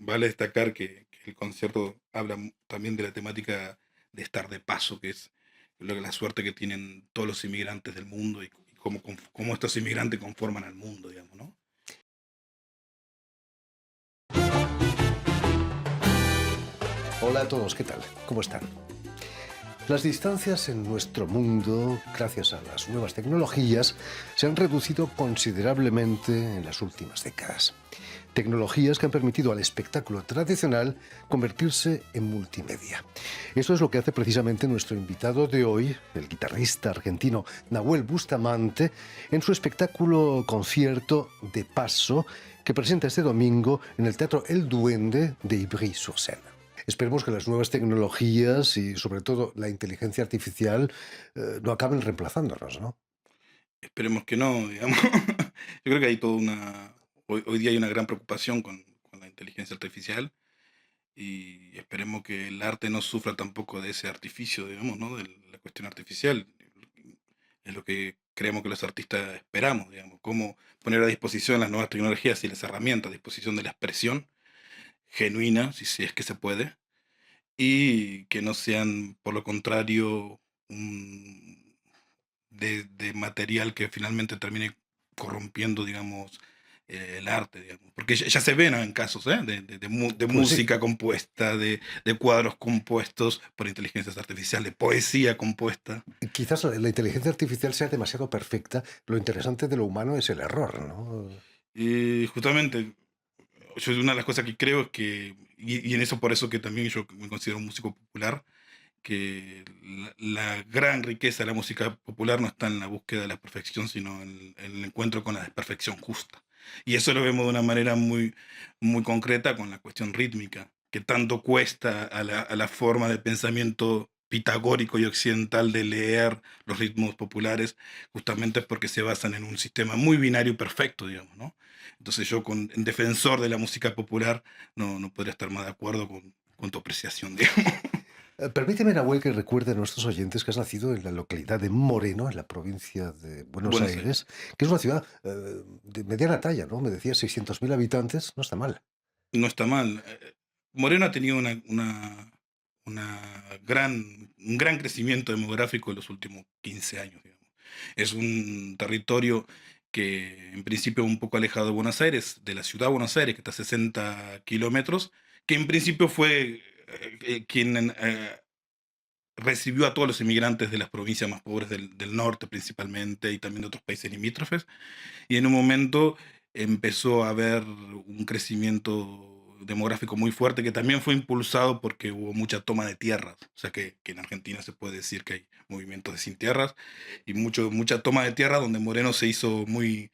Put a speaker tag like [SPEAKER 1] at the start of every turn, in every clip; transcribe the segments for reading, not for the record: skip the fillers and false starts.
[SPEAKER 1] vale destacar que el concierto habla también de la temática de estar de paso, que es la suerte que tienen todos los inmigrantes del mundo y cómo estos inmigrantes conforman al mundo, digamos, ¿no?
[SPEAKER 2] Hola a todos, ¿qué tal? ¿Cómo están? Las distancias en nuestro mundo, gracias a las nuevas tecnologías, se han reducido considerablemente en las últimas décadas. Tecnologías que han permitido al espectáculo tradicional convertirse en multimedia. Eso es lo que hace precisamente nuestro invitado de hoy, el guitarrista argentino Nahuel Bustamante, en su espectáculo concierto de paso que presenta este domingo en el Teatro El Duende de Ivry-sur-Seine. Esperemos que las nuevas tecnologías y sobre todo la inteligencia artificial no acaben reemplazándonos, ¿no?
[SPEAKER 1] Esperemos que no, digamos. Yo creo que hay toda hoy día hay una gran preocupación con la inteligencia artificial y esperemos que el arte no sufra tampoco de ese artificio, digamos, ¿no? De la cuestión artificial. Es lo que creemos que los artistas esperamos, digamos, cómo poner a disposición las nuevas tecnologías y las herramientas a disposición de la expresión genuina, si es que se puede, y que no sean, por lo contrario, de material que finalmente termine corrompiendo, digamos, el arte, digamos. Porque ya se ven en casos, ¿eh? De
[SPEAKER 2] Pues sí,
[SPEAKER 1] música compuesta, de cuadros compuestos por inteligencias artificiales, de poesía compuesta.
[SPEAKER 2] quizás la inteligencia artificial sea demasiado perfecta. Lo interesante de lo humano es el error, ¿no?
[SPEAKER 1] Y justamente, una de las cosas que creo es que, y en eso por eso que también yo me considero un músico popular, que la gran riqueza de la música popular no está en la búsqueda de la perfección, sino en el encuentro con la desperfección justa. Y eso lo vemos de una manera muy concreta con la cuestión rítmica, que tanto cuesta a la forma de pensamiento pitagórico y occidental de leer los ritmos populares, justamente porque se basan en un sistema muy binario y perfecto, digamos, ¿no? Entonces yo, en defensor de la música popular, no podría estar más de acuerdo con tu apreciación, digamos.
[SPEAKER 2] Permíteme, Nahuel, que recuerde a nuestros oyentes que has nacido en la localidad de Moreno, en la provincia de Buenos
[SPEAKER 1] Buenos Aires.
[SPEAKER 2] Aires, que es una ciudad de mediana talla, ¿no? Me decías 600.000 habitantes, no está mal.
[SPEAKER 1] No está mal. Moreno ha tenido un gran crecimiento demográfico en los últimos 15 años, digamos. Es un territorio que en principio un poco alejado de Buenos Aires, de la ciudad de Buenos Aires, que está a 60 kilómetros, que en principio fue quien recibió a todos los inmigrantes de las provincias más pobres del norte principalmente y también de otros países limítrofes. Y en un momento empezó a haber un crecimiento demográfico muy fuerte que también fue impulsado porque hubo mucha toma de tierras. O sea que en Argentina se puede decir que hay movimientos de sin tierras y mucha toma de tierra donde Moreno se hizo muy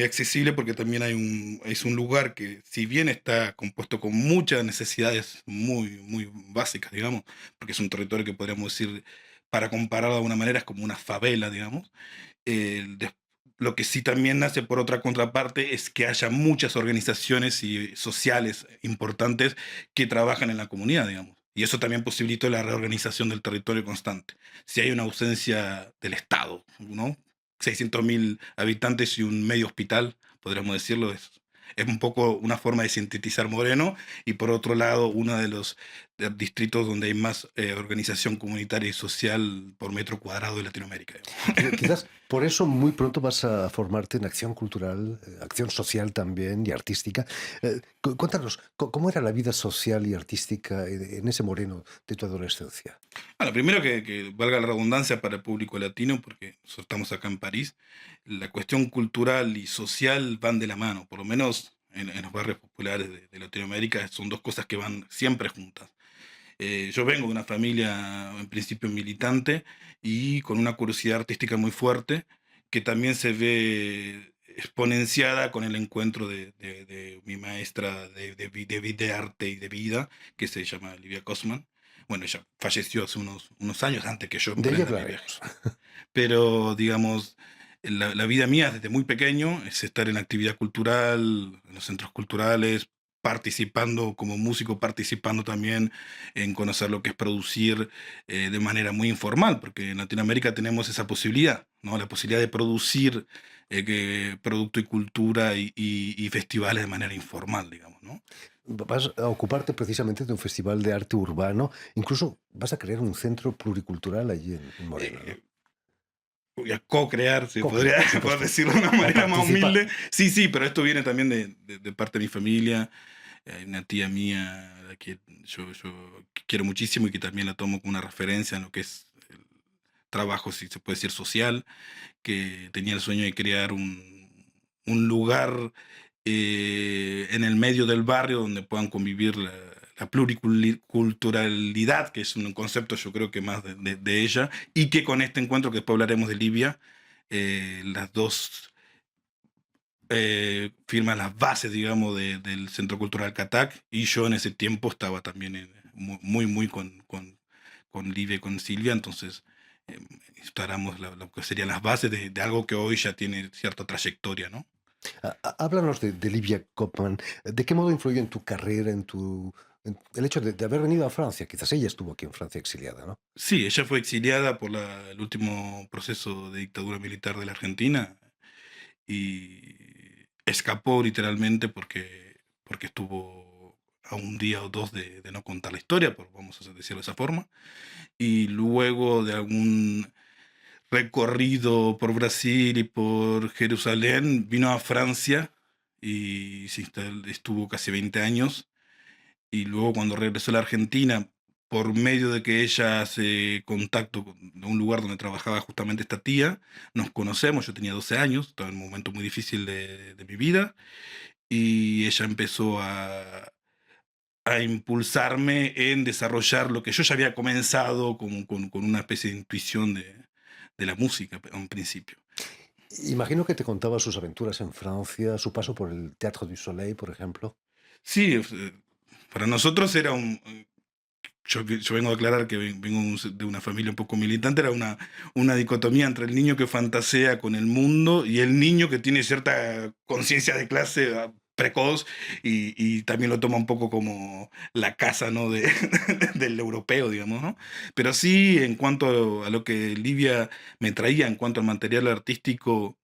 [SPEAKER 1] accesible porque también es un lugar que si bien está compuesto con muchas necesidades muy básicas, digamos, porque es un territorio que podríamos decir, para compararlo de alguna manera, es como una favela, digamos. Lo que sí también nace por otra contraparte es que haya muchas organizaciones y sociales importantes que trabajan en la comunidad, digamos. Y eso también posibilitó la reorganización del territorio constante. Si hay una ausencia del Estado, ¿no? 600.000 habitantes y un medio hospital, podríamos decirlo, es un poco una forma de sintetizar Moreno, y por otro lado, uno de los distritos donde hay más organización comunitaria y social por metro cuadrado de Latinoamérica, digamos.
[SPEAKER 2] Quizás por eso muy pronto vas a formarte en acción cultural, acción social también y artística. Cuéntanos, ¿cómo era la vida social y artística en ese Moreno de tu adolescencia?
[SPEAKER 1] Bueno, primero que valga la redundancia para el público latino, porque nosotros estamos acá en París, la cuestión cultural y social van de la mano, por lo menos en los barrios populares de Latinoamérica, son dos cosas que van siempre juntas. Yo vengo de una familia en principio militante y con una curiosidad artística muy fuerte, que también se ve exponenciada con el encuentro de mi maestra de arte y de vida, que se llama Livia Cosman. Bueno, ella falleció hace unos años antes que yo
[SPEAKER 2] De ello
[SPEAKER 1] emprenda mi viaje.
[SPEAKER 2] hablaremos.
[SPEAKER 1] Pero, digamos, la vida mía desde muy pequeño es estar en actividad cultural, en los centros culturales, participando como músico, participando también en conocer lo que es producir de manera muy informal, porque en Latinoamérica tenemos esa posibilidad, ¿no? La posibilidad de producir producto y cultura y festivales de manera informal, digamos. ¿no?
[SPEAKER 2] Vas a ocuparte precisamente de un festival de arte urbano, incluso vas a crear un centro pluricultural allí en Moreno, ¿no?
[SPEAKER 1] Eh, Voy a co-crear, se podría
[SPEAKER 2] Co-crear, por
[SPEAKER 1] por
[SPEAKER 2] supuesto.
[SPEAKER 1] decirlo de una
[SPEAKER 2] A
[SPEAKER 1] manera más
[SPEAKER 2] participar.
[SPEAKER 1] humilde. Sí, sí, pero esto viene también de parte de mi familia. Hay una tía mía a la que yo quiero muchísimo y que también la tomo como una referencia en lo que es el trabajo, si se puede decir, social, que tenía el sueño de crear un lugar en el medio del barrio donde puedan convivir la pluriculturalidad, que es un concepto yo creo que más de ella, y que con este encuentro, que después hablaremos de Libia, las dos firman las bases, digamos, del Centro Cultural Catac, y yo en ese tiempo estaba también muy con Livia y con Silvia, entonces instalamos lo que serían las bases de algo que hoy ya tiene cierta trayectoria, ¿no?
[SPEAKER 2] Háblanos de Livia Copman. ¿De qué modo influyó en tu carrera, en el hecho de haber venido a Francia? Quizás ella estuvo aquí en Francia exiliada, ¿no?
[SPEAKER 1] Sí, ella fue exiliada por el último proceso de dictadura militar de la Argentina y escapó literalmente porque estuvo a un día o dos de no contar la historia, vamos a decirlo de esa forma, y luego de algún recorrido por Brasil y por Jerusalén, vino a Francia y estuvo casi 20 años, y luego cuando regresó a la Argentina, por medio de que ella hace contacto con un lugar donde trabajaba justamente esta tía, nos conocemos, yo tenía 12 años, estaba en un momento muy difícil de mi vida, y ella empezó a impulsarme en desarrollar lo que yo ya había comenzado con una especie de intuición de la música a un principio.
[SPEAKER 2] Imagino que te contaba sus aventuras en Francia, su paso por el Théâtre du Soleil, por ejemplo.
[SPEAKER 1] Sí, para nosotros era yo vengo a aclarar que vengo de una familia un poco militante, era una dicotomía entre el niño que fantasea con el mundo y el niño que tiene cierta conciencia de clase precoz y también lo toma un poco como la casa, ¿no? Del europeo, digamos, ¿no? Pero sí, en cuanto a lo que Livia me traía, en cuanto al material artístico,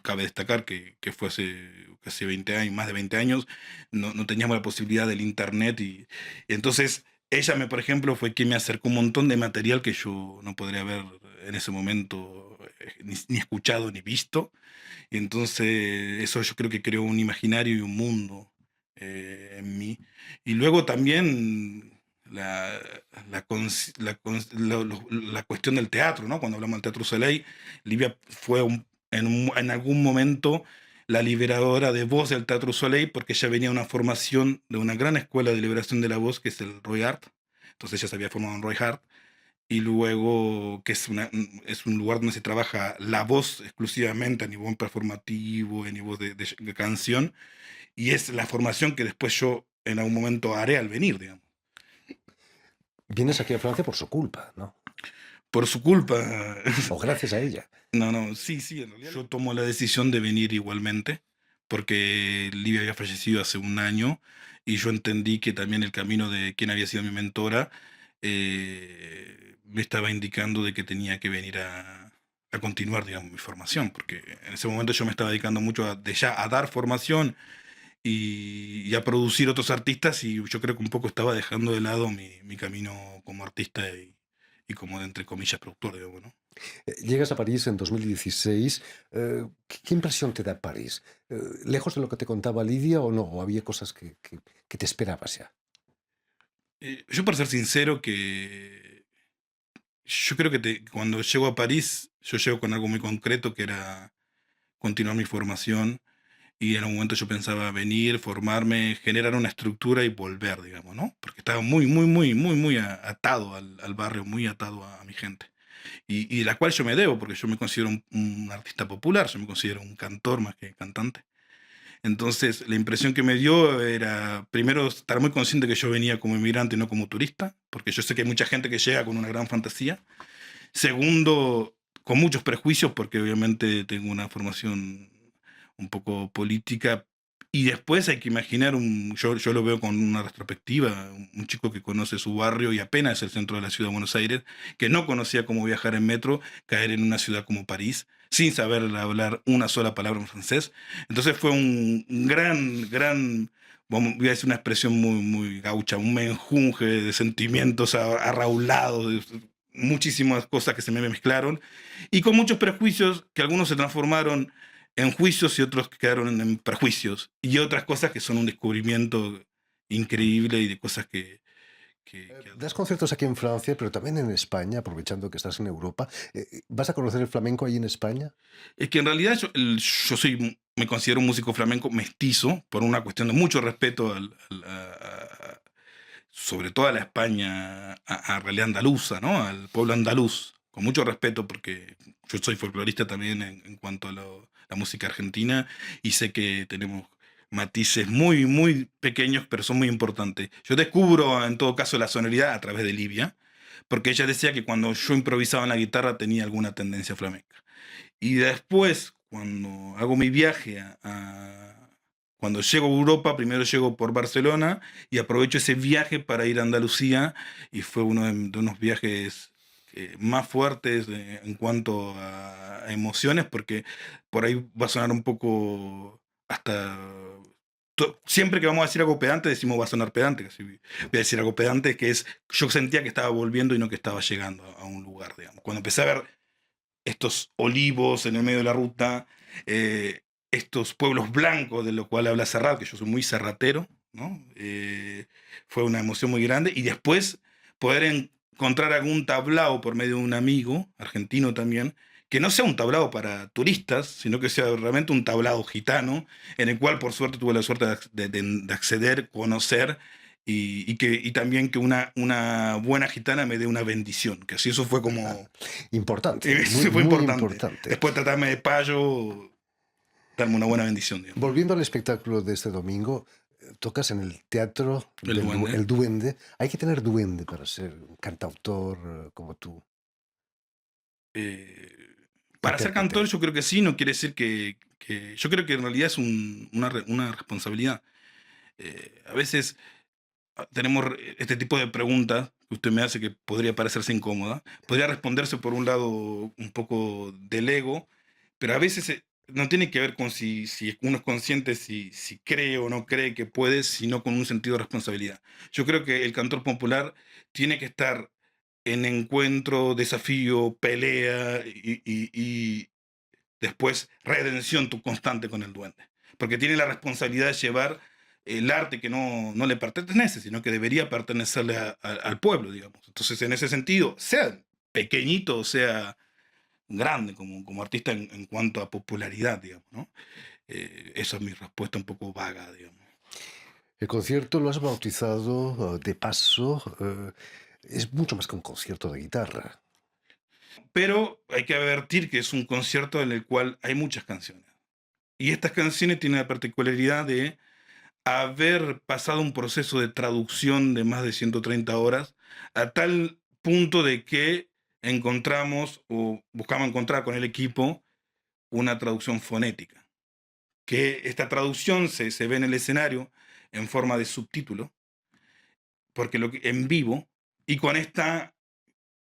[SPEAKER 1] cabe destacar que fue hace casi 20 años, más de 20 años, no teníamos la posibilidad del internet y entonces ella, por ejemplo, fue quien me acercó un montón de material que yo no podría haber en ese momento ni escuchado ni visto. Y entonces eso yo creo que creó un imaginario y un mundo en mí. Y luego también la cuestión del teatro, ¿no? Cuando hablamos del Teatro Soleil, Livia fue en algún momento la liberadora de voz del Teatro Soleil porque ella venía de una formación de una gran escuela de liberación de la voz que es el Roy Art. Entonces ella se había formado en Roy Art y luego que es un lugar donde se trabaja la voz exclusivamente a nivel performativo, a nivel de canción, y es la formación que después yo en algún momento haré al venir, digamos.
[SPEAKER 2] Vienes aquí a Francia por su culpa, ¿no?
[SPEAKER 1] Por su culpa,
[SPEAKER 2] O gracias a ella.
[SPEAKER 1] no, no, sí, sí, en realidad yo tomo la decisión de venir igualmente, porque Livia había fallecido hace un año y yo entendí que también el camino de quien había sido mi mentora me estaba indicando de que tenía que venir a continuar, digamos, mi formación, porque en ese momento yo me estaba dedicando mucho ya a dar formación y a producir otros artistas y yo creo que un poco estaba dejando de lado mi camino como artista y como, entre comillas, productor, digamos, ¿no?
[SPEAKER 2] Llegas a París en 2016. ¿Qué impresión te da París? ¿Lejos de lo que te contaba Lidia o no? ¿O había cosas que te esperabas ya?
[SPEAKER 1] Yo, para ser sincero, yo creo que cuando llego a París, yo llego con algo muy concreto que era continuar mi formación y en un momento yo pensaba venir, formarme, generar una estructura y volver, digamos, ¿no? Porque estaba muy atado al barrio, muy atado a mi gente. Y de la cual yo me debo, porque yo me considero un artista popular, yo me considero un cantor más que cantante. Entonces, la impresión que me dio era, primero, estar muy consciente que yo venía como inmigrante y no como turista, porque yo sé que hay mucha gente que llega con una gran fantasía. Segundo, con muchos prejuicios, porque obviamente tengo una formación un poco política. Y después hay que imaginar, yo lo veo con una retrospectiva, un chico que conoce su barrio y apenas es el centro de la ciudad de Buenos Aires, que no conocía cómo viajar en metro, caer en una ciudad como París, sin saber hablar una sola palabra en francés. Entonces fue un gran, voy a decir una expresión muy gaucha, un menjunje de sentimientos arraulados, muchísimas cosas que se me mezclaron, y con muchos prejuicios que algunos se transformaron en juicios y otros quedaron en perjuicios, y otras cosas que son un descubrimiento increíble y de cosas que
[SPEAKER 2] Das conciertos aquí en Francia, pero también en España, aprovechando que estás en Europa. ¿Vas a conocer el flamenco ahí en España?
[SPEAKER 1] es que en realidad yo me considero un músico flamenco mestizo por una cuestión de mucho respeto sobre todo a la España, a realidad andaluza, ¿no? Al pueblo andaluz, con mucho respeto porque yo soy folclorista también en cuanto a la música argentina y sé que tenemos matices muy pequeños, pero son muy importantes. Yo descubro en todo caso la sonoridad a través de Livia, porque ella decía que cuando yo improvisaba en la guitarra tenía alguna tendencia flamenca. Y después, cuando hago mi viaje cuando llego a Europa, primero llego por Barcelona y aprovecho ese viaje para ir a Andalucía y fue uno de unos viajes más fuertes en cuanto a emociones, porque por ahí va a sonar un poco hasta... Siempre que vamos a decir algo pedante, decimos va a sonar pedante. Casi voy a decir algo pedante, que es yo sentía que estaba volviendo y no que estaba llegando a un lugar, digamos. Cuando empecé a ver estos olivos en el medio de la ruta, estos pueblos blancos de lo cual habla Serrat, que yo soy muy serratero, ¿no? Fue una emoción muy grande. Y después poder encontrar algún tablao por medio de un amigo, argentino también, que no sea un tablao para turistas, sino que sea realmente un tablao gitano, en el cual por suerte tuve la suerte de acceder, conocer y también que una buena gitana me dé una bendición, que así eso fue como...
[SPEAKER 2] Importante,
[SPEAKER 1] Eso fue
[SPEAKER 2] muy
[SPEAKER 1] importante.
[SPEAKER 2] importante.
[SPEAKER 1] Después de tratarme de payo, darme una buena bendición, digamos.
[SPEAKER 2] Volviendo al espectáculo de este domingo, tocas en el teatro
[SPEAKER 1] El duende.
[SPEAKER 2] El Duende. Hay que tener duende para ser un cantautor como tú.
[SPEAKER 1] Para ser
[SPEAKER 2] Intérprete.
[SPEAKER 1] cantor yo creo que sí, no quiere decir yo creo que en realidad es una responsabilidad. A veces tenemos este tipo de preguntas que usted me hace que podría parecerse incómoda. Podría responderse por un lado un poco del ego, pero a veces no tiene que ver con si uno es consciente, si cree o no cree que puede, sino con un sentido de responsabilidad. Yo creo que el cantor popular tiene que estar en encuentro, desafío, pelea y después redención tu constante con el duende. Porque tiene la responsabilidad de llevar el arte que no le pertenece, sino que debería pertenecerle al pueblo, digamos. Entonces, en ese sentido, sea pequeñito o sea grande como artista en cuanto a popularidad, digamos, ¿no? Esa es mi respuesta un poco vaga, digamos.
[SPEAKER 2] El concierto lo has bautizado de paso. Es mucho más que un concierto de guitarra.
[SPEAKER 1] Pero hay que advertir que es un concierto en el cual hay muchas canciones. Y estas canciones tienen la particularidad de haber pasado un proceso de traducción de más de 130 horas, a tal punto de que encontramos o buscamos encontrar con el equipo una traducción fonética. Que esta traducción se ve en el escenario en forma de subtítulo, porque en vivo, y con esta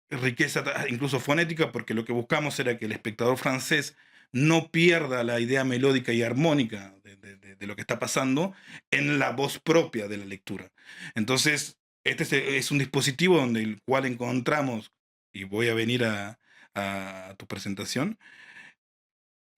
[SPEAKER 1] riqueza incluso fonética, porque lo que buscamos era que el espectador francés no pierda la idea melódica y armónica de lo que está pasando en la voz propia de la lectura. Entonces, este es un dispositivo donde el cual encontramos, y voy a venir a tu presentación,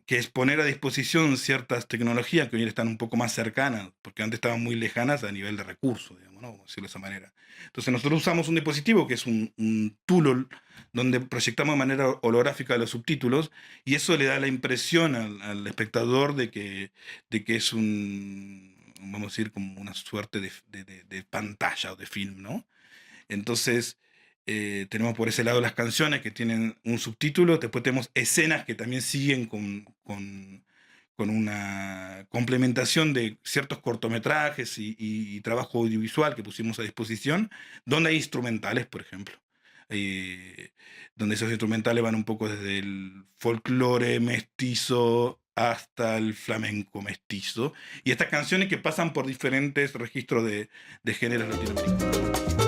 [SPEAKER 1] que es poner a disposición ciertas tecnologías que hoy están un poco más cercanas, porque antes estaban muy lejanas a nivel de recursos, digamos, ¿no? Vamos a decirlo de esa manera. Entonces nosotros usamos un dispositivo que es un Tulol, donde proyectamos de manera holográfica los subtítulos, y eso le da la impresión al espectador de que es vamos a decir, como una suerte de pantalla o de film, ¿no? Entonces, tenemos por ese lado las canciones que tienen un subtítulo, después tenemos escenas que también siguen con una complementación de ciertos cortometrajes y trabajo audiovisual que pusimos a disposición, donde hay instrumentales, por ejemplo. eh, Donde esos instrumentales van un poco desde el folclore mestizo hasta el flamenco mestizo, y estas canciones que pasan por diferentes registros de géneros latinoamericanos.